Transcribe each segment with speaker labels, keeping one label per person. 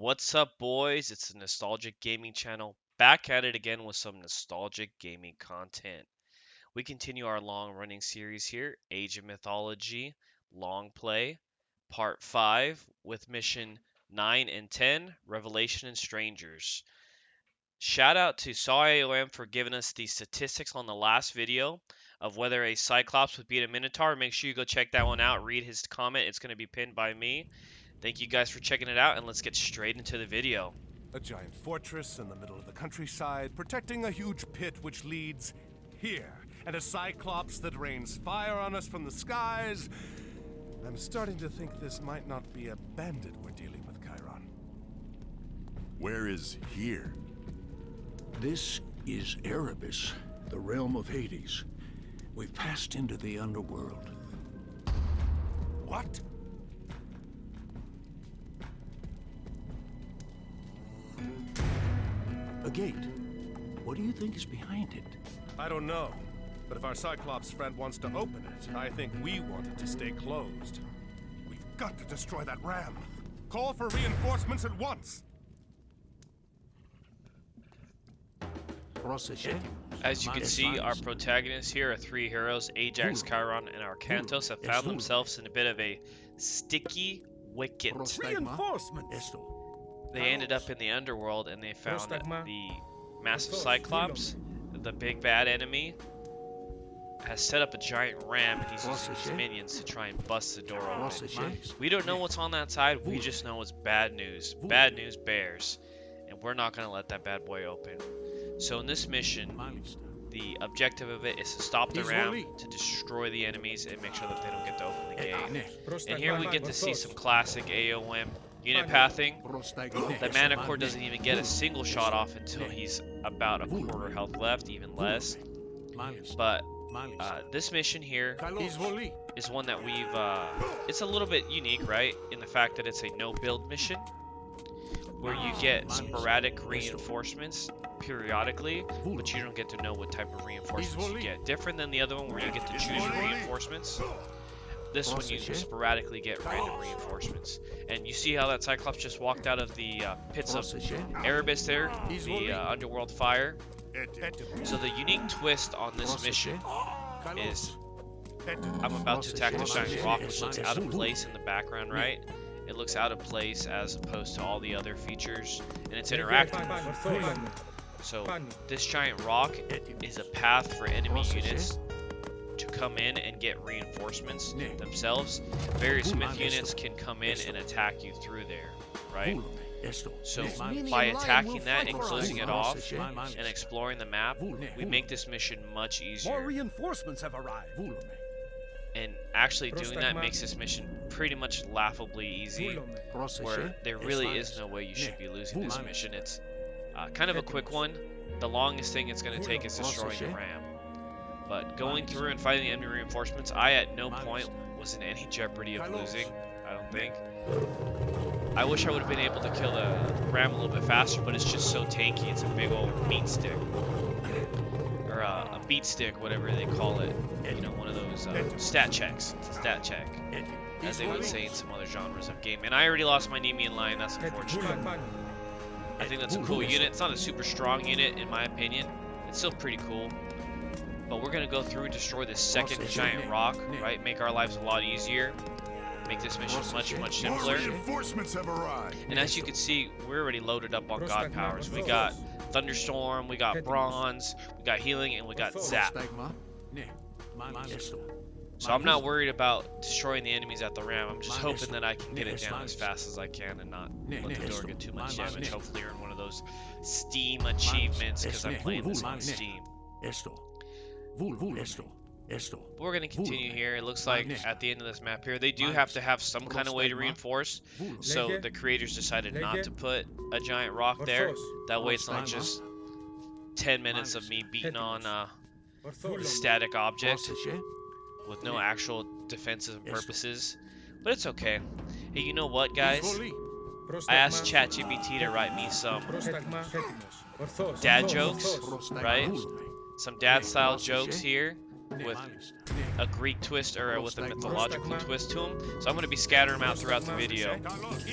Speaker 1: What's up, boys? It's the Nostalgic Gaming channel, back at it again with some nostalgic gaming content. We continue our long-running series here, Age of Mythology, Long Play, Part 5, with Mission 9 and 10, Revelation and Strangers. Shout out to SawAOM for giving us the statistics on the last video of whether a cyclops would beat a minotaur. Make sure you go check that one out, read his comment. It's going to be pinned by me. Thank you guys for checking it out, and let's get straight into the video.
Speaker 2: A giant fortress in the middle of the countryside, protecting a huge pit which leads here, and a cyclops that rains fire on us from the skies. I'm starting to think this might not be a bandit we're dealing with, Chiron.
Speaker 3: Where is here?
Speaker 4: This is Erebus, the realm of Hades. We've passed into the underworld.
Speaker 2: What?
Speaker 4: A gate. What do you think is behind it?
Speaker 2: I don't know, but if our cyclops friend wants to open it, I think we want it to stay closed. We've got to destroy that ram. Call for reinforcements at once.
Speaker 1: As you can see, our protagonists here are three heroes, Ajax, Chiron, and Arcantos, have found themselves in a bit of a sticky wicket.
Speaker 2: Reinforcements!
Speaker 1: They ended up in the underworld and they found that the massive cyclops, the big bad enemy, has set up a giant ram and he's using his minions to try and bust the door open. We don't know what's on that side, we just know it's bad news. Bad news bears. And we're not going to let that bad boy open. So in this mission, the objective of it is to stop the ram, to destroy the enemies, and make sure that they don't get to open the gate. And here we get to see some classic AOM unit pathing. The mana core doesn't even get a single shot off until he's about a quarter health left, even less. But this mission here is one that it's a little bit unique, right? In the fact that it's a no build mission where you get sporadic reinforcements periodically, but you don't get to know what type of reinforcements you get. Different than the other one where you get to choose your reinforcements. This one you sporadically get random reinforcements. And you see how that Cyclops just walked out of the pits of Erebus there, the underworld fire. So the unique twist on this mission is I'm about to attack the giant rock, which looks out of place in the background, right? It looks out of place as opposed to all the other features, and it's interactive. So this giant rock is a path for enemy units to come in and get reinforcements themselves. Various myth units can come in and attack you through there, right? So by attacking that and closing it off and exploring the map, we make this mission much easier.
Speaker 2: More reinforcements have arrived.
Speaker 1: And actually doing that makes this mission pretty much laughably easy, where there really is no way you should be losing this mission. It's kind of a quick one. The longest thing it's going to take is destroying the ram. But going through and fighting the enemy reinforcements, I at no point was in any jeopardy of losing, I don't think. I wish I would have been able to kill the ram a little bit faster, but it's just so tanky. It's a big old meat stick. Or a beat stick, whatever they call it. You know, one of those stat checks. It's a stat check, as they would say in some other genres of game. And I already lost my Nemean Lion, that's unfortunate. I think that's a cool unit. It's not a super strong unit, in my opinion. It's still pretty cool. But we're going to go through and destroy this second giant rock, right? Make our lives a lot easier. Make this mission much, much simpler.
Speaker 3: Reinforcements have arrived.
Speaker 1: And as you can see, we're already loaded up on god powers. We got Thunderstorm, we got Bronze, we got Healing, and we got Zap. So I'm not worried about destroying the enemies at the ram. I'm just hoping that I can get it down as fast as I can and not let the door get too much damage. Hopefully earn one of those Steam achievements because I'm playing this on Steam. But we're going to continue here. It looks like at the end of this map here, they do have to have some kind of way to reinforce. So the creators decided not to put a giant rock there. That way it's not just 10 minutes of me beating on a static object with no actual defensive purposes. But it's okay. Hey, you know what, guys? I asked ChatGPT to write me some dad jokes, right? Some dad-style jokes here. with a Greek twist or with a mythological twist to them. So I'm going to be scattering them out throughout the video.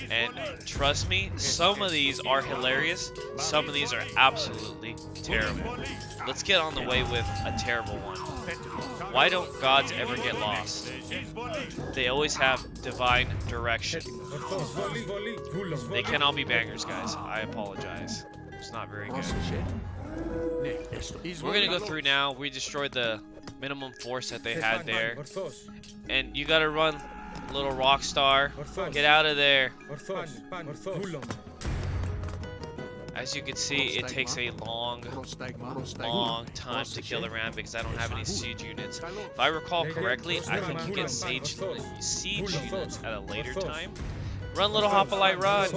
Speaker 1: And trust me, some of these are hilarious. Some of these are absolutely terrible. Let's get on the way with a terrible one. Why don't gods ever get lost? They always have divine direction. They can all be bangers, guys. I apologize. It's not very good. We're gonna go through now. We destroyed the minimum force that they had there. And you gotta run, little rock star. Get out of there. As you can see, it takes a long time to kill the ram because I don't have any siege units. If I recall correctly, I think you get siege units at a later time. Run, little hoplite, run!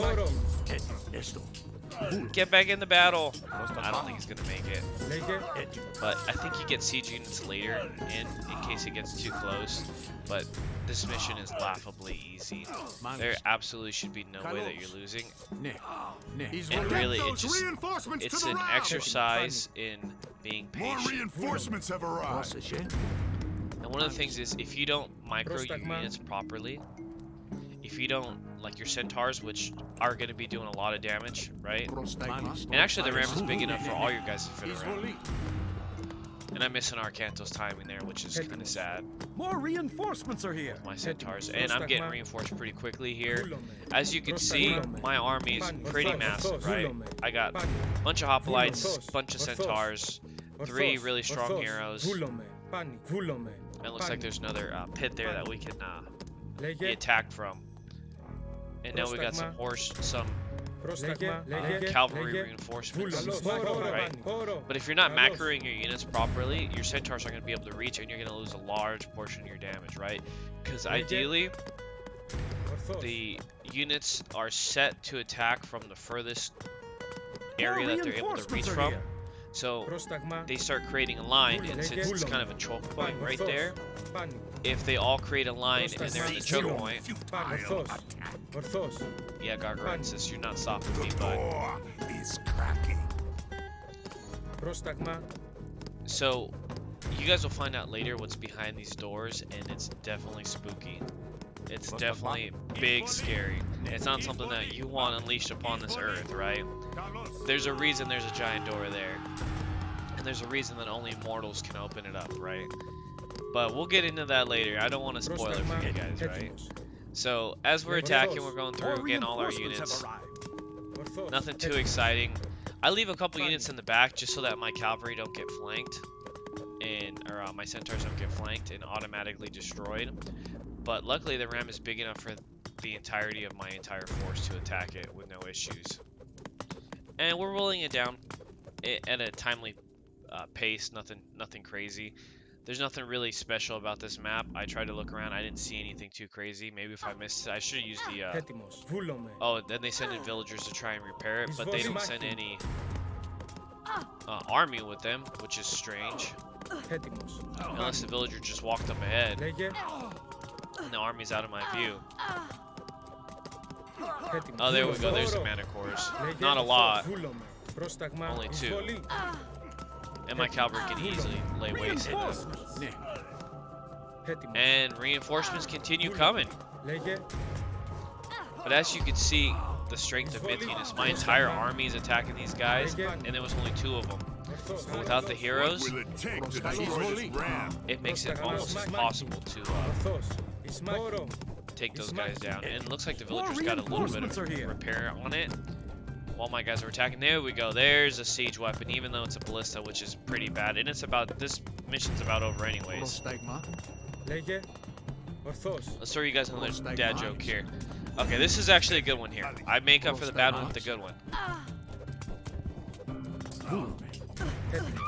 Speaker 1: Get back in the battle. I don't think he's gonna make it, but I think you get siege units later in case it gets too close. But this mission is laughably easy. There absolutely should be no way that you're losing. And really, it's an exercise in being patient.
Speaker 3: Reinforcements have arrived.
Speaker 1: And one of the things is, if you don't micro your units properly, if you don't, like your centaurs, which are going to be doing a lot of damage, right? And actually the ram is big enough for all your guys to fit around. And I'm missing Arcanto's timing there, which is kind of sad.
Speaker 5: More reinforcements are here.
Speaker 1: My centaurs, and I'm getting reinforced pretty quickly here. As you can see, my army is pretty massive, right? I got a bunch of hoplites, a bunch of centaurs, 3 really strong heroes. And it looks like there's another pit there that we can be attacked from. And now we got some cavalry reinforcements, right? But if you're not macroing your units properly, your centaurs are going to be able to reach, and you're going to lose a large portion of your damage, right? Because ideally, the units are set to attack from the furthest area that they're able to reach from. So they start creating a line, and since it's kind of a choke point right there, if they all create a line and they're in the choke point, yeah, Gargarensis, you're not stopping me, bud.
Speaker 3: Is cracking.
Speaker 1: So you guys will find out later what's behind these doors, and it's definitely spooky. It's definitely big, scary. It's not something that you want unleashed upon this earth, right? There's a reason there's a giant door there. And there's a reason that only mortals can open it up, right? But we'll get into that later. I don't want to spoil it for you guys, right? So, as we're attacking, we're going through, getting all our units. Nothing too exciting. I leave a couple units in the back just so that my cavalry don't get flanked. Or my centaurs don't get flanked and automatically destroyed. But luckily the ram is big enough for the entirety of my entire force to attack it with no issues. And we're rolling it down at a timely pace, nothing crazy. There's nothing really special about this map. I tried to look around, I didn't see anything too crazy. Maybe if I missed it, I should have used the oh, then they send in villagers to try and repair it, but they don't send any army with them, which is strange. Unless the villager just walked up ahead. And the army's out of my view. Oh, there we go. There's the manticores. Not a lot. Only 2. And my cavalry can easily lay waste to them. And reinforcements continue coming. But as you can see, the strength of Mythinus. My entire army is attacking these guys, and there was only 2 of them. But without the heroes, it makes it almost impossible to take those guys down. And it looks like the villagers got a little bit of repair on it while my guys are attacking. There we go. There's a siege weapon, even though it's a ballista, which is pretty bad. And it's about, this mission's about over anyways. Let's throw you guys another dad joke here. Okay, this is actually a good one here. I make up for the bad one with the good one.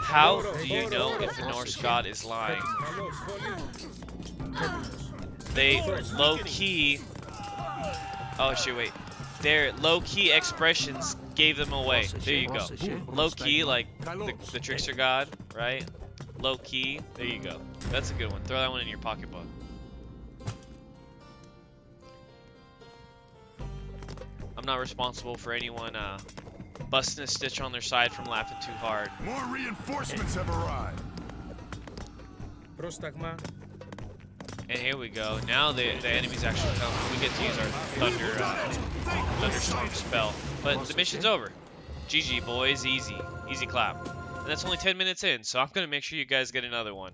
Speaker 1: How do you know if the Norse god is lying? They low-key... Oh, shit, wait. Their low-key expressions gave them away. There you go. Low-key, like the trickster god, right? Low-key. There you go. That's a good one. Throw that one in your pocketbook. I'm not responsible for anyone busting a stitch on their side from laughing too hard.
Speaker 3: More reinforcements have arrived.
Speaker 1: And here we go. Now the enemies actually come. We get to use our thunderstorm spell. But the mission's over. GG, boys. Easy. Easy clap. And that's only 10 minutes in, so I'm going to make sure you guys get another one.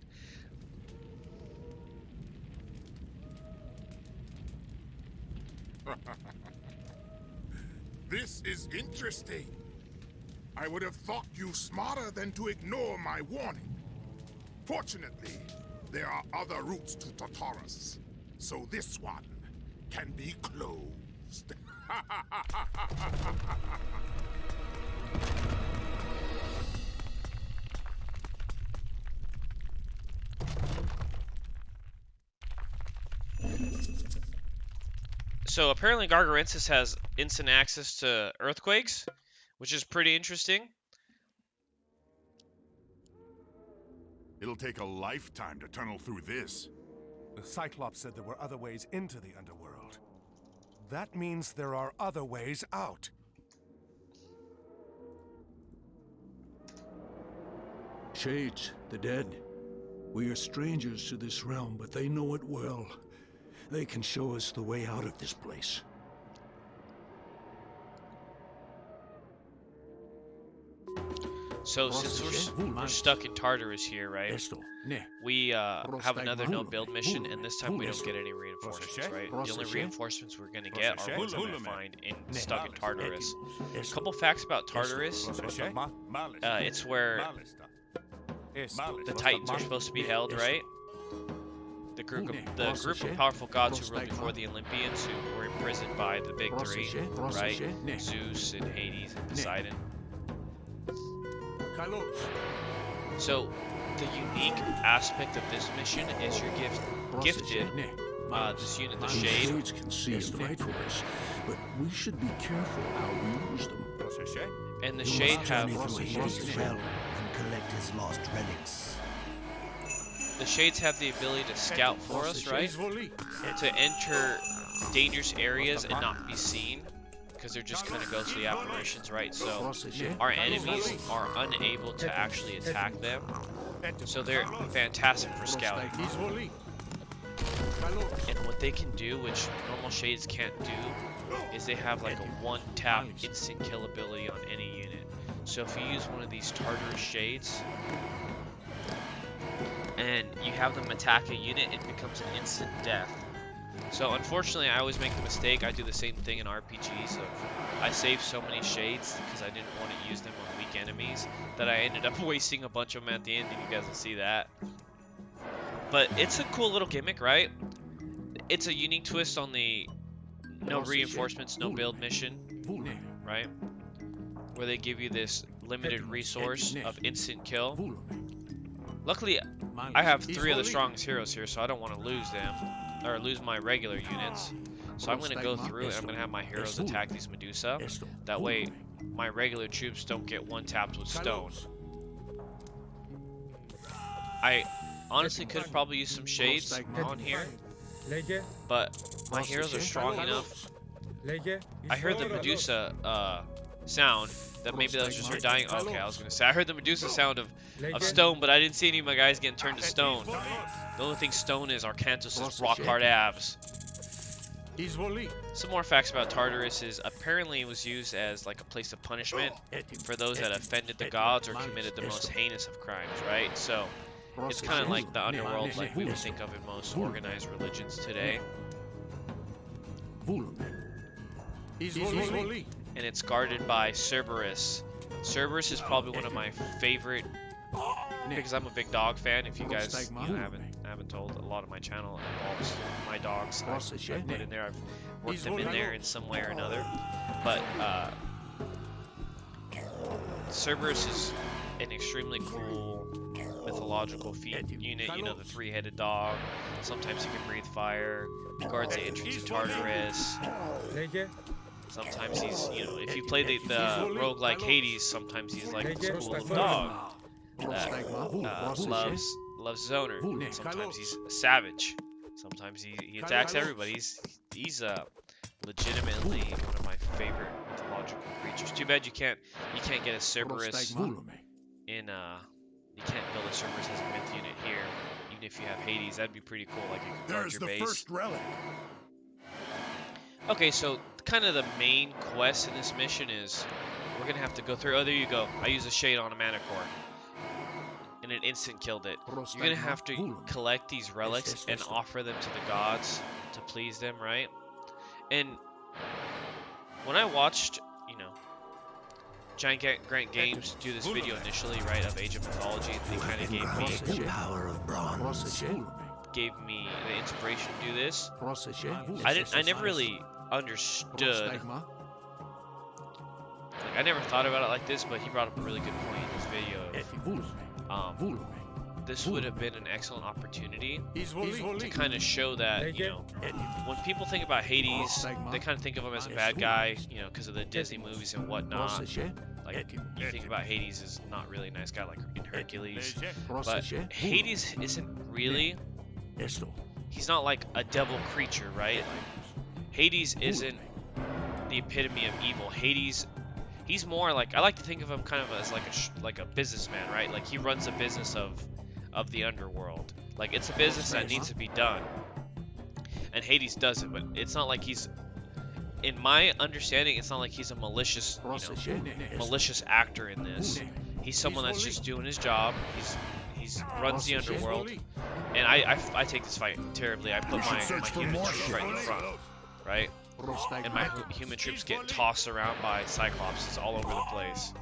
Speaker 3: This is interesting. I would have thought you smarter than to ignore my warning. Fortunately, there are other routes to Tartarus, so this one can be closed.
Speaker 1: So apparently Gargarensis has instant access to earthquakes, which is pretty interesting.
Speaker 3: It'll take a lifetime to tunnel through this.
Speaker 2: The Cyclops said there were other ways into the underworld. That means there are other ways out.
Speaker 4: Shades, the dead. We are strangers to this realm, but they know it well. They can show us the way out of this place.
Speaker 1: So since we're stuck in Tartarus here, right? We have another no build mission, and this time we don't get any reinforcements, right? The only reinforcements we're gonna get are ones we're gonna find stuck in Tartarus. A couple facts about Tartarus. It's where the Titans are supposed to be held, right? The group of powerful gods who ruled before the Olympians, who were imprisoned by the big three, right? Zeus and Hades and Poseidon. So, the unique aspect of this mission is you're gifted this unit, the Shade.
Speaker 4: Shades can see and fight for us, but we should be careful how we use them.
Speaker 1: And the Shade have
Speaker 6: and collect his lost relics.
Speaker 1: the Shades have the ability to scout for us, right? To enter dangerous areas and not be seen, because they're just kind of ghostly apparitions, right? So our enemies are unable to actually attack them. So they're fantastic for scouting. And what they can do, which normal Shades can't do, is they have like a one-tap instant kill ability on any unit. So if you use one of these Tartarus Shades, and you have them attack a unit, it becomes an instant death. So unfortunately, I always make the mistake. I do the same thing in RPGs of I save so many Shades because I didn't want to use them on weak enemies that I ended up wasting a bunch of them at the end, and you guys will see that. But it's a cool little gimmick, right? It's a unique twist on the no reinforcements, no build mission, right? Where they give you this limited resource of instant kill. Luckily, I have 3 of the strongest heroes here, so I don't want to lose them, or lose my regular units. So I'm going to go through and I'm going to have my heroes attack these Medusa. That way, my regular troops don't get one-tapped with stone. I honestly could probably use some Shades on here, but my heroes are strong enough. I heard the Medusa sound, that maybe that was just her dying. Okay, I was gonna say I heard the Medusa sound of stone, but I didn't see any of my guys getting turned to stone. The only thing stone is Arcantus' rock hard abs. Some more facts about Tartarus is apparently it was used as like a place of punishment for those that offended the gods or committed the most heinous of crimes, right? So it's kind of like the underworld, like we would think of in most organized religions today. And it's guarded by Cerberus. Cerberus is probably one of my favorite, because I'm a big dog fan. If you guys haven't told, a lot of my channel involves my dogs. I've put in there, I've worked them in there in some way or another. But Cerberus is an extremely cool mythological unit. You know, the 3-headed dog. Sometimes he can breathe fire. He guards the entrance to Tartarus. Sometimes he's, you know, if you play the roguelike Hades, sometimes he's like this cool little dog that loves his owner. Sometimes he's a savage. Sometimes he attacks everybody. He's legitimately one of my favorite mythological creatures. Too bad you can't get a Cerberus in you can't build a Cerberus as a myth unit here. You even if you have Hades, that'd be pretty cool. Like you could guard
Speaker 3: There's
Speaker 1: your
Speaker 3: the
Speaker 1: base.
Speaker 3: first relic.
Speaker 1: Okay, so kind of the main quest in this mission is we're gonna have to go through. Oh, there you go. I used a shade on a mana core, and it instant killed it. You're gonna have to collect these relics and offer them to the gods to please them, right? And when I watched, you know, Giant Grant Games do this video initially, right, of Age of Mythology, they kind of gave me the inspiration to do this. I never really understood. Like, I never thought about it like this, but he brought up a really good point in this video. This would have been an excellent opportunity to kind of show that, you know, when people think about Hades, they kind of think of him as a bad guy, you know, because of the Disney movies and whatnot. Like, you think about Hades as not really a nice guy, like in Hercules. But Hades isn't really, he's not like a devil creature, right? Like, Hades isn't the epitome of evil. Hades, he's more like, I like to think of him kind of as like a businessman, right? Like, he runs a business of the underworld. Like, it's a business that needs to be done, and Hades does it. But it's not like he's, in my understanding, it's not like he's a malicious, you know, malicious actor in this. He's someone that's just doing his job. He's runs the underworld, and I take this fight terribly. I put my human troops right in the front, right? And my human troops get tossed around by cyclops. It's all over the place.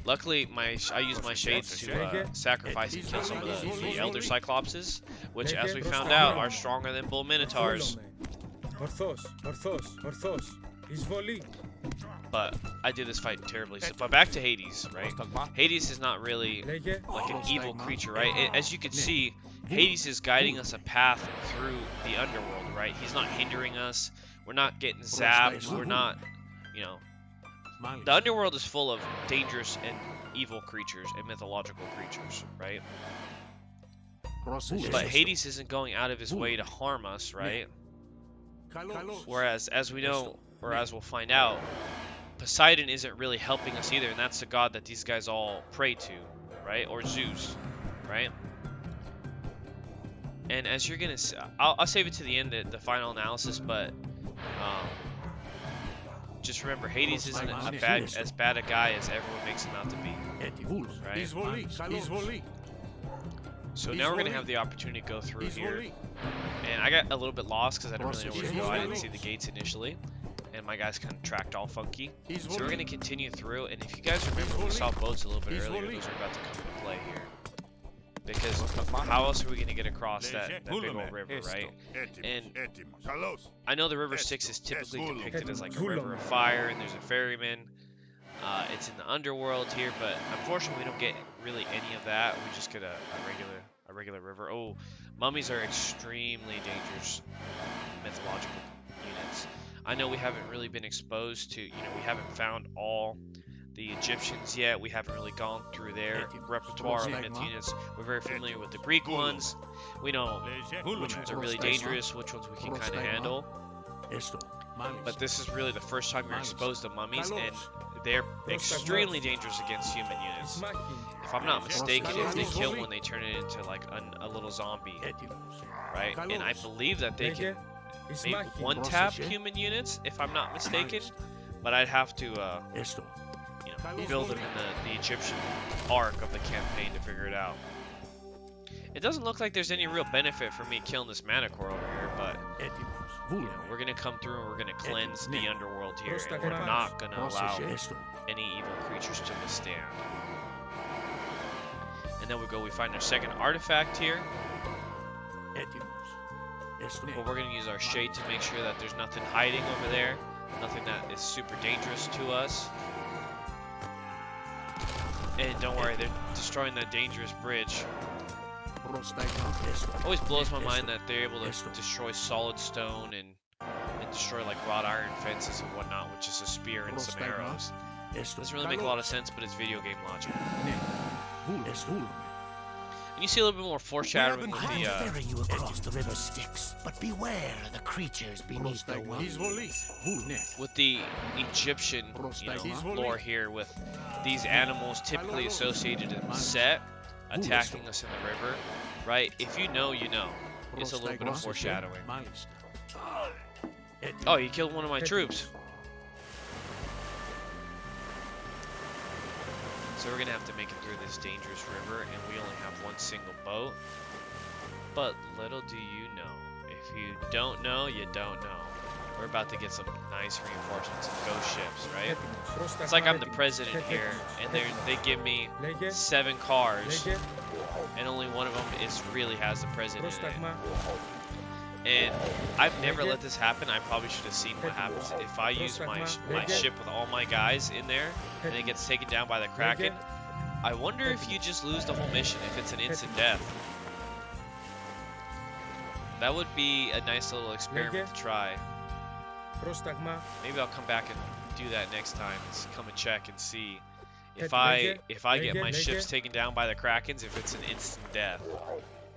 Speaker 1: Luckily, I use my shades to sacrifice and kill some of the elder cyclopses, which, as we found out, are stronger than bull minotaurs. But I did this fight terribly. So, but back to Hades, right? Hades is not really like an evil creature, right? As you can see, Hades is guiding us a path through the underworld, right? He's not hindering us. We're not getting zapped. We're not, you know. The underworld is full of dangerous and evil creatures and mythological creatures, right? But Hades isn't going out of his way to harm us, right? Whereas, as we know, or as we'll find out, Poseidon isn't really helping us either, and that's the god that these guys all pray to, right? Or Zeus, right? And as you're gonna, I'll save it to the end, the final analysis, but just remember, Hades isn't as bad a guy as everyone makes him out to be, right? So now we're gonna have the opportunity to go through here, and I got a little bit lost because I didn't really know where to go. I didn't see the gates initially, and my guys kind of tracked all funky. So we're gonna continue through, and if you guys remember, we saw boats a little bit earlier. Those are about to come into play here. Because how else are we going to get across that big old river, right? And I know the River Styx is typically depicted as like a river of fire, and there's a ferryman. It's in the underworld here, but unfortunately we don't get really any of that. We just get a regular river. Oh, mummies are extremely dangerous mythological units. I know we haven't really been exposed to, you know, we haven't found all the Egyptians yet. We haven't really gone through their repertoire of myth units. We're very familiar with the Greek ones. We know which ones are really dangerous, which ones we can kind of handle. But this is really the first time you're exposed to mummies, and they're extremely dangerous against human units. If I'm not mistaken, if they kill one, they turn it into like a little zombie, right? And I believe that they can maybe one-tap human units, if I'm not mistaken. But I'd have to build them in the Egyptian arc of the campaign to figure it out. It doesn't look like there's any real benefit for me killing this mana core over here, but you know, we're gonna come through and we're gonna cleanse the underworld here, and we're not gonna allow any evil creatures to withstand. And then we find our second artifact here. But we're gonna use our shade to make sure that there's nothing hiding over there, nothing that is super dangerous to us. And don't worry, they're destroying that dangerous bridge. Always blows my mind that they're able to destroy solid stone and destroy like wrought iron fences and whatnot, which is a spear and some arrows. Doesn't really make a lot of sense, but it's video game logic. And you see a little bit more foreshadowing with the
Speaker 6: ferry you across the river Styx, but beware the creatures beneath the waves.
Speaker 1: With the Egyptian, lore here, with these animals typically associated in Set, attacking us in the river, right? If you know, you know. It's a little bit of foreshadowing. Oh, he killed one of my troops. So we're gonna have to make it through this dangerous river, and we only have one single boat. But little do you know, if you don't know, you don't know. We're about to get some nice reinforcements and ghost ships, right? It's like I'm the president here, and they give me 7 cars, and only one of them really has the president in it. And I've never let this happen. I probably should have seen what happens if I use my ship with all my guys in there, and it gets taken down by the Kraken. I wonder if you just lose the whole mission, if it's an instant death. That would be a nice little experiment to try. Maybe I'll come back and do that next time. Let's come and check and see if I get my ships taken down by the Krakens, if it's an instant death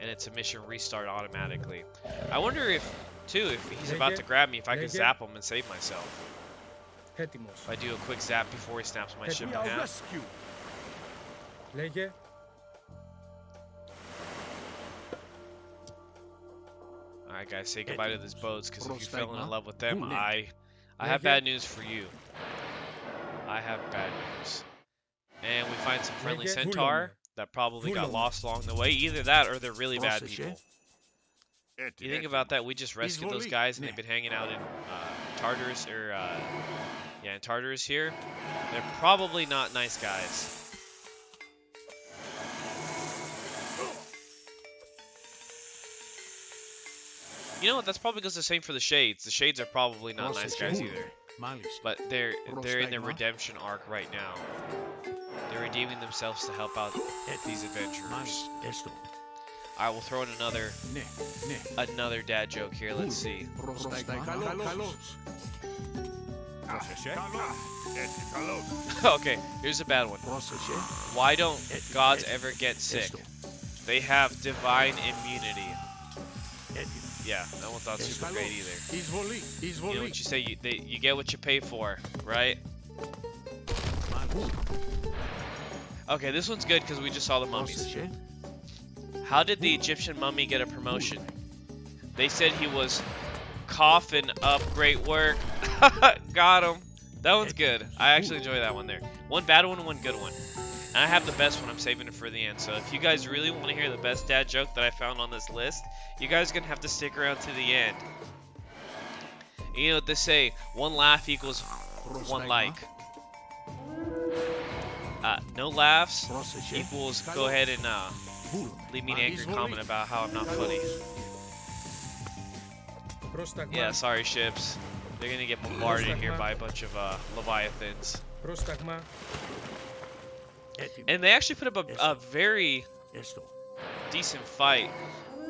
Speaker 1: and it's a mission restart automatically. I wonder if he's about to grab me, if I can zap him and save myself. If I do a quick zap before he snaps my ship in half. Alright guys, say goodbye to these boats, because if you fell in love with them, I have bad news for you. I have bad news. And we find some friendly centaur that probably got lost along the way. Either that or they're really bad people. You think about that, we just rescued those guys and they've been hanging out in Tartarus, or in Tartarus here. They're probably not nice guys. You know what? That's probably goes the same for the Shades. The Shades are probably not nice guys either. But they're in their redemption arc right now. They're redeeming themselves to help out these adventurers. Alright, we'll throw in another dad joke here. Let's see. Okay, here's a bad one. Why don't gods ever get sick? They have divine immunity. Yeah, that one's not super great either. You know what you say? You get what you pay for, right? Okay, this one's good because we just saw the mummies. How did the Egyptian mummy get a promotion? They said he was coughing up great work. Got him. That one's good. I actually enjoy that one there. One bad one, one good one. And I have the best one. I'm saving it for the end. So if you guys really want to hear the best dad joke that I found on this list, you guys are going to have to stick around to the end. You know what they say, one laugh equals one like. No laughs equals go ahead and leave me an angry comment about how I'm not funny. Yeah, sorry ships. They're going to get bombarded here by a bunch of leviathans. And they actually put up a very decent fight.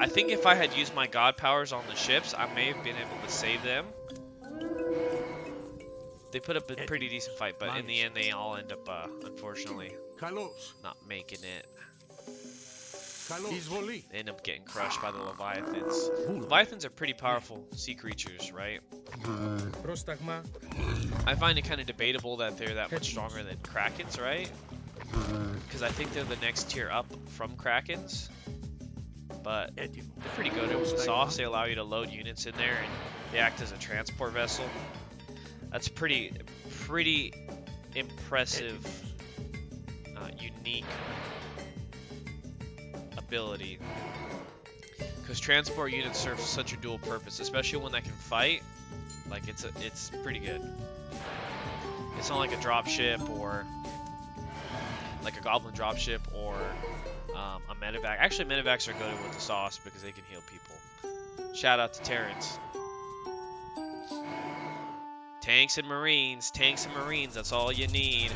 Speaker 1: I think if I had used my god powers on the ships, I may have been able to save them. They put up a pretty decent fight, but in the end, they all end up, unfortunately, not making it. They end up getting crushed by the Leviathans. Leviathans are pretty powerful sea creatures, right? I find it kind of debatable that they're that much stronger than Krakens, right? Because I think they're the next tier up from Krakens. But they're pretty good with the sauce. They allow you to load units in there, and they act as a transport vessel. That's pretty impressive, unique ability. Because transport units serve such a dual purpose, especially one that can fight. Like it's pretty good. It's not like a dropship or like a goblin dropship or a medevac. Actually, medevacs are good with the sauce because they can heal people. Shout out to Terrence. Tanks and Marines, that's all you need.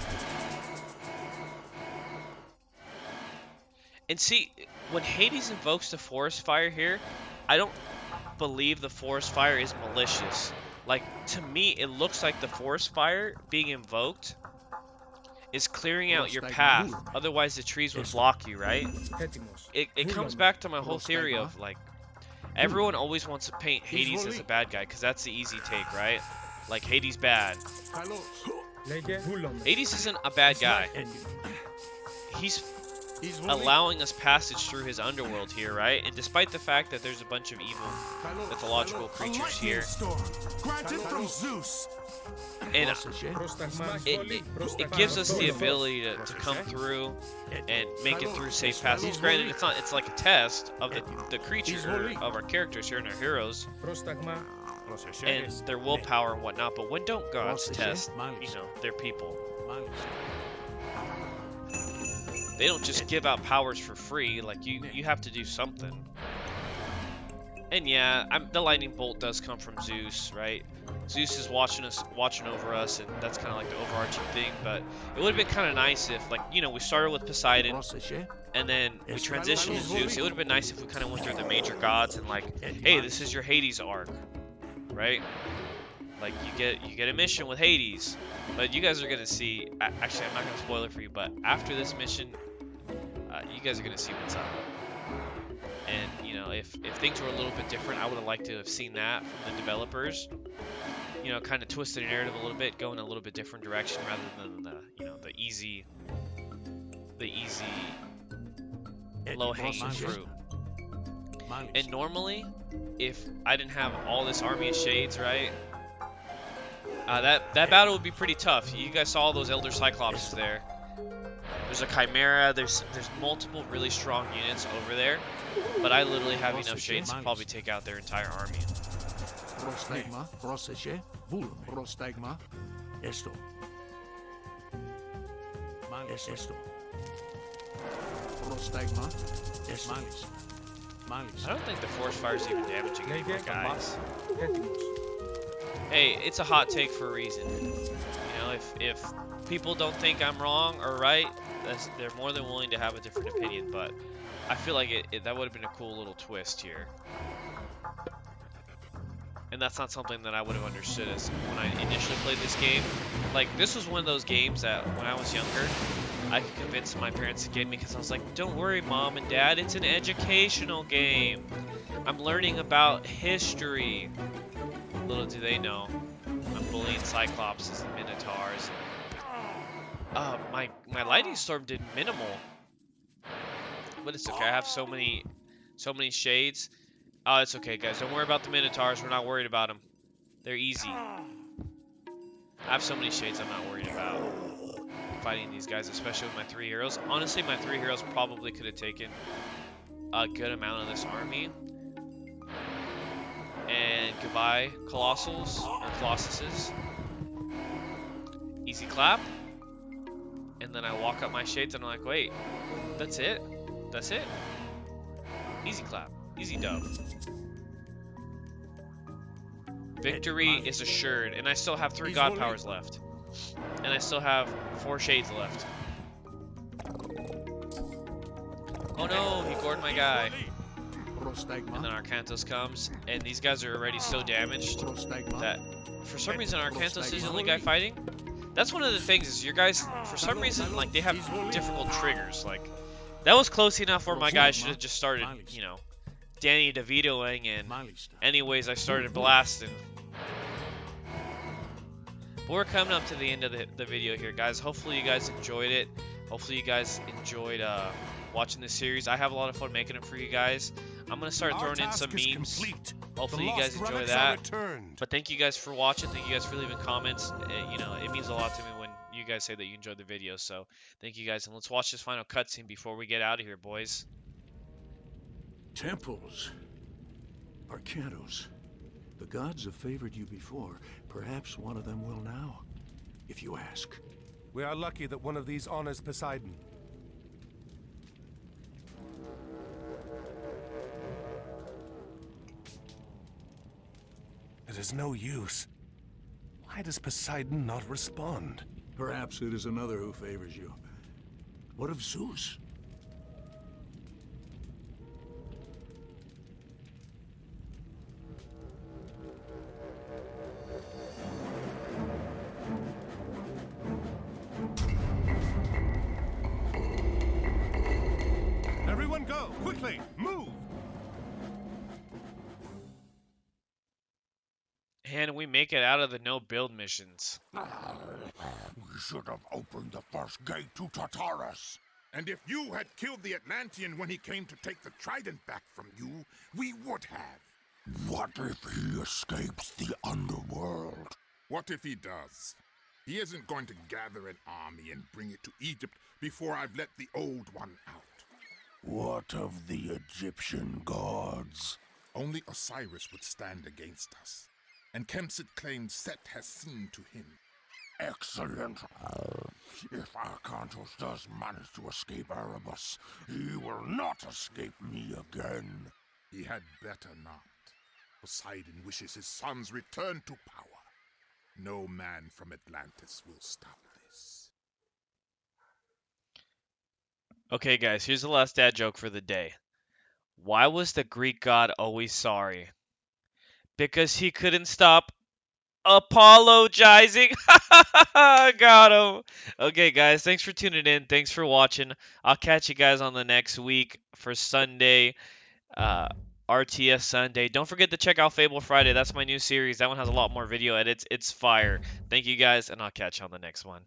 Speaker 1: And see, when Hades invokes the forest fire here, I don't believe the forest fire is malicious. Like, to me, it looks like the forest fire being invoked is clearing out your path. Otherwise, the trees would block you, right? It comes back to my whole theory of, like, everyone always wants to paint Hades as a bad guy, because that's the easy take, right? Like, Hades bad. Hades isn't a bad guy. He's allowing us passage through his underworld here, right? And despite the fact that there's a bunch of evil mythological creatures here,
Speaker 2: Granted from Zeus.
Speaker 1: and it gives us the ability to come through and make it through safe passage. Granted, it's like a test of the creature, of our characters here and our heroes, and their willpower and whatnot. But when don't gods test, their people? They don't just give out powers for free. Like you have to do something. And yeah, the lightning bolt does come from Zeus, right? Zeus is watching over us, and that's kind of like the overarching thing. But it would have been kind of nice if, like, we started with Poseidon, and then we transitioned to Zeus. It would have been nice if we kind of went through the major gods and like, hey, this is your Hades arc, right? Like you get a mission with Hades, but you guys are gonna see. Actually, I'm not gonna spoil it for you, but after this mission, you guys are gonna see what's up. And if things were a little bit different, I would have liked to have seen that from the developers. Kind of twist the narrative a little bit, go in a little bit different direction rather than the easy low-hanging fruit. And normally, if I didn't have all this army of shades, right? That battle would be pretty tough. You guys saw those Elder Cyclops there. There's a Chimera. There's multiple really strong units over there, but I literally have enough shades to probably take out their entire army. I don't think the force fire is even damaging anymore, guys. Hey, it's a hot take for a reason. If people don't think I'm wrong or right, they're more than willing to have a different opinion. But I feel like that would have been a cool little twist here. And that's not something that I would have understood as when I initially played this game. Like, this was one of those games that when I was younger, I could convince my parents to get me because I was like, don't worry, Mom and Dad, it's an educational game. I'm learning about history. Little do they know, I'm bullying cyclops and minotaurs. My lightning storm did minimal, but it's okay. I have so many shades. Oh, it's okay, guys. Don't worry about the minotaurs. We're not worried about them. They're easy. I have so many shades I'm not worried about fighting these guys, especially with my 3 heroes. Honestly, my 3 heroes probably could have taken a good amount of this army. And goodbye, Colossals, or Colossuses. Easy clap. And then I walk up my shades and I'm like, wait, that's it? That's it? Easy clap. Easy dub. Victory is assured. And I still have 3 god powers left. And I still have 4 shades left. Oh no, he gored my guy. And then Arcantos comes, and these guys are already so damaged that for some reason Arcantos is the only guy fighting. That's one of the things is your guys, for some reason, like, they have difficult triggers. Like, that was close enough where my guy should have just started, Danny DeVitoing, and anyways, I started blasting. But we're coming up to the end of the video here, guys. Hopefully you guys enjoyed it. Hopefully you guys enjoyed watching this series. I have a lot of fun making them for you guys. I'm going to start throwing in some memes. Hopefully you guys enjoy that. But thank you guys for watching. Thank you guys for leaving comments. It means a lot to me when you guys say that you enjoyed the video. So thank you guys. And let's watch this final cutscene before we get out of here, boys.
Speaker 4: Temples. Arcantos. The gods have favored you before. Perhaps one of them will now, if you ask.
Speaker 2: We are lucky that one of these honors Poseidon. It is no use. Why does Poseidon not respond?
Speaker 4: Perhaps it is another who favors you. What of Zeus?
Speaker 2: Everyone go! Quickly! Move!
Speaker 1: And we make it out of the no-build missions.
Speaker 3: We should have opened the first gate to Tartarus. And if you had killed the Atlantean when he came to take the trident back from you, we would have.
Speaker 7: What if he escapes the underworld?
Speaker 3: What if he does? He isn't going to gather an army and bring it to Egypt before I've let the old one out.
Speaker 7: What of the Egyptian gods?
Speaker 3: Only Osiris would stand against us. And Kemsit claims Set has seen to him.
Speaker 7: Excellent. If Arkantos does manage to escape Erebus, he will not escape me again.
Speaker 3: He had better not. Poseidon wishes his sons return to power. No man from Atlantis will stop this.
Speaker 1: Okay, guys, here's the last dad joke for the day. Why was the Greek god always sorry? Because he couldn't stop apologizing. Got him. Okay, guys, thanks for tuning in. Thanks for watching. I'll catch you guys on the next week for Sunday, RTS Sunday. Don't forget to check out Fable Friday. That's my new series. That one has a lot more video edits. It's fire. Thank you guys, and I'll catch you on the next one.